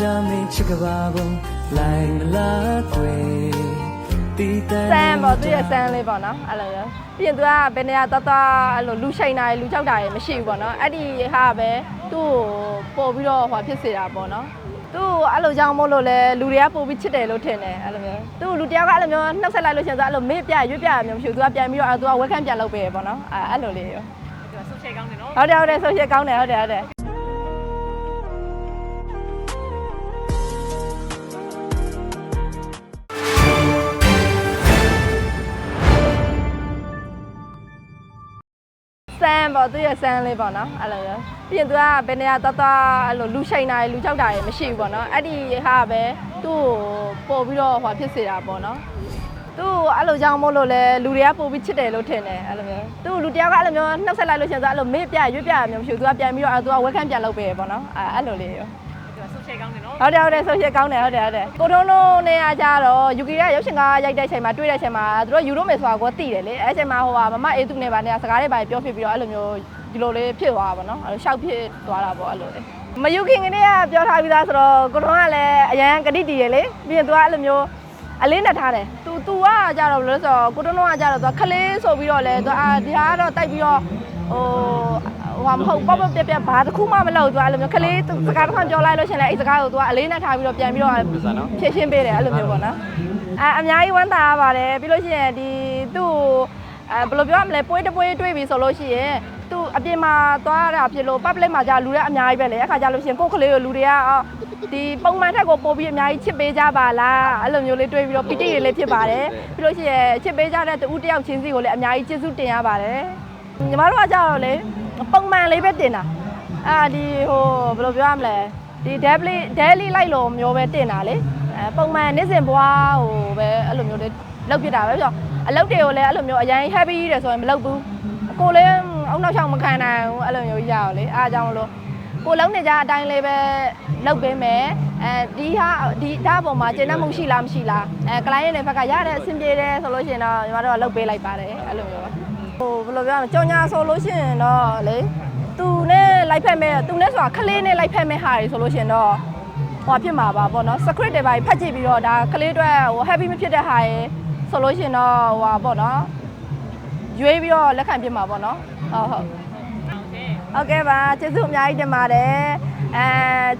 ကြမင်းချစ်ကပါပုံလိုက်မလားတွေ့တီးတန်း ဆန်းပေါ့သူရဲ့ဆန်းလေးပေါ့နော်အဲ့လိုမျိုးပြီးရင်သူကဘယ်နေရာတအဲ့လိုလူရှိန်တာလူကြောက်တာတွေမရှိဘူးပေါ့နော်အဲ့ဒီဟာပဲသူ့ကိုပို့ပြီးတော့ဟိုဖြစ်စေတာပေါ့နော်သူ့အဲ့လိုကြောင့်မို့လို့လဲလူတွေကပို့ပြီးချစ်တယ်လို့ထင်တယ်အဲ့လိုမျိုးသူ့လူတယောက်ကအဲ့လိုမျိုးနှုတ်ဆက်လိုက်လို့ရှိရင်သူအဲ့လိုမေ့ပြရွတ်ပြမျိုးမရှိဘူးသူကပြန်ပြီးတော့သူကဝက်ခန့်ပြန်လုပ်ပေးရပေါ့နော်အဲ့လိုလေးရောသူကဆိုရှယ်ကောင်းတယ်နော်ဟုတ်တယ်ဆိုရှယ်ကောင်းတယ်ဟုတ်တယ်ဆန်းပေါ့သူရဲ့ဆန်းလေးပေါ့နော်အဲ့လိုမျိုးပြီးရင်သူကဘယ်နေရာတအဲ့လိုလူရှိန်တာလူကြောက်တာတွေမရှိဘူးပေါ့နော်အဲ့ဒီဟာပဲသူ့ကိုပို့ပြီးတော့ဟိုဖြစ်စေတာပေါ့နော်သူ့အဲ့လိုကြောင့်မို့လို့လဲလူတွေကပို့ပြီးချစ်တယ်လို့ထင်တယ်အဲ့လိုမျိုးသူ့လူတယောက်ကအဲ့လိုမျိုးနှုတ်ဆက်လိုက်လို့ရှိရင်သူအဲ့လိုမေ့ပြရွတ်ပြမျိုးမရှိဘူးသူကပြန်ပြီးတော့သူကဝက်ခန့်ပြန်လုပ်ပေးရပေါ့နော်အဲ့လိုလေးရောသူကဆိုရှယ်ကောင်းတယ်နော်ဟုတ်တယ်ဆိုရှယ်ကောင်းတယ်ဟုတ်တယ်ကိုထုံးတို့နေရာကြတော့ယူကီရဲ့ရုပ်ရှင်ကားရိုက်တဲ့အချိန်မှာတွေ့တဲ့အချိန်မှာသူတို့ယူရိုမယ်ဆိုတာကိုသိတယ်လေအဲ့အချိန်မှာဟိုဟာမမအေးသူနဲ့ပါနေစကားတွေပါပြောဖြစ်ပြီးတော့အဲ့လိုမျိုးဒီလိုလေးဖြစ်သွားတာပေါ့နော်အဲ့လိုရှောက်ဖြစ်သွားတာပေါ့အဲ့လိုလေမယူခင်ကလေးကပြောထားပြီးသားဆိုတော့ကိုထုံးကလည်းအရန်ကတိတည်ရလေပြီးရင်သူကအဲ့လိုမျိုးအလေးနဲ့ထားတယ်သူကကြတော့ဘယ်လိုလဲဆိုတော့ကိုထုံးကကြတော့သူကခလေးဆိုပြီးတော့လေသူဒီဟာကတော့တိုက်ပြီးတော့ဟိုမဟုတ်ပေါ့ပြဘာတစ်ခုမှမလုပ်သူအဲ့လိုမျိုးခလေးစကားတစ်ခွန်းပြောလိုက်လို့ရှင်လေအဲ့စကားကိုသူကအလေးနဲ့ထားပြီးတော့ပြန်ပြီးတော့ဖြည့်ရှင်းပေးတယ်အဲ့လိုမျိုးပေါ့နော်အများကြီးဝမ်းသာရပါတယ်ပြီးလို့ရှိရင်ဒီသူ့ဘယ်လိုပြောရမလဲပွဲတွေ့ပြီဆိုလို့ရှိရင်သူအပြင်မှာသွားတာဖြစ်လို့ public မှာကြာလူတွေအများကြီးပဲလေအခါကြာလို့ရှိရင်ကိုယ့်ကလေးကိုလူတွေကဒီပုံမှန်ထက်ကိုပို့ပြီးအများကြီးချစ်ပေးကြပါလားအဲ့လိုမျိုးလေးတွေ့ပြီးတော့ပီတိတွေလေးဖြစ်ပါတယ်ပြီးလို့ရှိရင်ချစ်ပေးကြတဲ့တူတယောက်ချင်းစီကိုလည်းအများကြီးကျေးဇူးတင်ရပါတယ်ညီမတို့ကကြာတော့လေပုံမှန်လေးပဲတင်တာဒီဟိုဘယ်လိုပြောရမလဲဒီ daily လိုက်လို့မျိုးပဲတင်တာလေပုံမှန်နေ့စဉ်ဘွားဟိုပဲအဲ့လိုမျိုးလေးလောက်ပြတာပဲပြောအလုပ်တွေကိုလည်းအဲ့လိုမျိုးအရင် happy တယ်ဆိုရင်မလုပ်ဘူးကိုလည်းအောက်နောက်ချောင်းမခံနိုင်ဘူးအဲ့လိုမျိုးကြီးရအောင်လေအားကြောင့်လို့ကိုလုံးနေကြအတိုင်းလေးပဲလုပ်ပေးမယ်ဒီဓာတ်ပေါ်မှာကျဉ်းနှံ့မှုရှိလားမရှိလားကလိုင်းရဲ့ဘက်ကရတဲ့အဆင်ပြေတယ်ဆိုလို့ရှိရင်တော့ညီမတို့ကလုပ်ပေးလိုက်ပါတယ်အဲ့လိုမျိုးပါဟိုဘယ်လိုပြောရမလဲကြောင်ညာဆိုလို့ရှိရင်တော့လေသူနဲ့လိုက်ဖက်မဲ့သူနဲ့ဆိုတာခလေးနဲ့လိုက်ဖက်မဲ့ဟာတွေဆိုလို့ရှိရင်တော့ဟိုဖြစ်မှာပါပေါ့နော် script တွေပါဖတ်ကြည့်ပြီးတော့ဒါခလေးအတွက်ဟို happy မဖြစ်တဲ့ဟာရယ်ဆိုလို့ရှိရင်တော့ဟိုပေါ့နော်ရွေးပြီးတော့လက်ခံပြမှာပေါ့နော်ဟုတ်ကဲ့ပါကျေးဇူးအများကြီးတင်ပါတယ်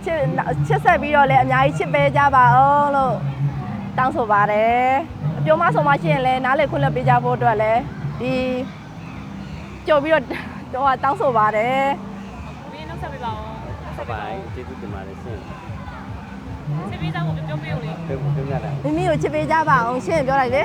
ချစ်ဆက်ပြီးတော့လည်းအများကြီးချစ်ပေးကြပါအောင်လို့တောင်းဆိုပါတယ်အပြောမဆုံးမရှိရင်လည်းနားလေခွင့်လွှတ်ပေးကြဖို့အတွက်လည်းဒီကြိုပြီးတော့တောင်းဆိုပါတယ်ဘင်းနှုတ်ဆက်ပေးပါဦးဟုတ်ပါကျေးဇူးတင်ပါတယ်ရှင်ချစ်ပေးစားကိုပြောပေးဦးလေပြောပြတာမိမိကိုချစ်ပေးကြပါအောင်ရှင်းပြောလိုက်လေ